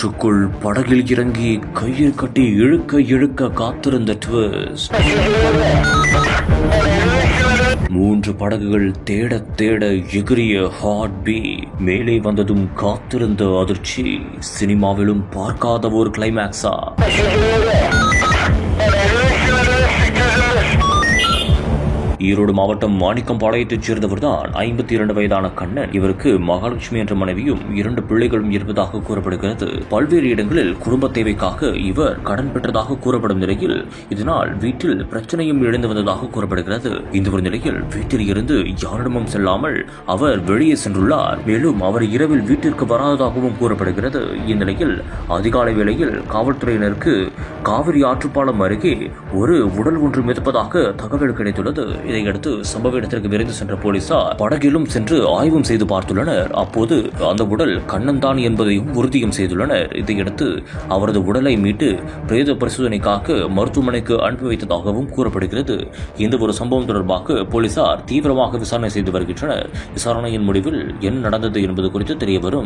ஆற்றுக்குள் படகில் இறங்கி கயிறு கட்டி இழுக்க காத்திருந்த ட்விஸ்ட். 3 படகுகள் தேட எகிரிய ஹார்ட் பீட். மேலே வந்ததும் காத்திருந்த அதிர்ச்சி. சினிமாவிலும் பார்க்காத ஒரு கிளைமேக்ஸா? ஈரோடு மாவட்டம் மாணிக்கம்பாளையத்தைச் சேர்ந்தவர்தான் 52 வயதான கண்ணன். இவருக்கு மகாலட்சுமி என்ற மனைவியும் 2 பிள்ளைகளும் இருப்பதாக கூறப்படுகிறது. பல்வேறு இடங்களில் குடும்ப தேவைக்காக இவர் கடன் பெற்றதாக கூறப்படும் நிலையில் இதனால் வீட்டில் பிரச்சனையும் எழுந்து வந்ததாக கூறப்படுகிறது. இந்த ஒரு நிலையில் வீட்டில் இருந்து யாரிடமும் செல்லாமல் அவர் வெளியே சென்றுள்ளார். மேலும் அவர் இரவில் வீட்டிற்கு வராததாகவும் கூறப்படுகிறது. இந்நிலையில் அதிகாலை வேளையில் காவல்துறையினருக்கு காவிரி ஆற்றுப்பாலம் அருகே ஒரு உடல் ஒன்று மிதப்பதாக தகவல் கிடைத்துள்ளது. இதையடுத்து சம்பவ இடத்திற்கு விரைந்து சென்ற போலீசார் படகிலும் சென்று ஆய்வும் செய்து பார்த்துள்ளனர். அப்போது அந்த உடல் கண்ணன் தான் என்பதையும் உறுதியும் செய்துள்ளனர். இதையடுத்து அவரது உடலை மீட்டு பிரேத பரிசோதனைக்காக மருத்துவமனைக்கு அனுப்பி வைத்ததாகவும் கூறப்படுகிறது. இந்த ஒரு சம்பவம் தொடர்பாக போலீசார் தீவிரமாக விசாரணை செய்து வருகின்றனர். விசாரணையின் முடிவில் என்ன நடந்தது என்பது குறித்து தெரியவரும்.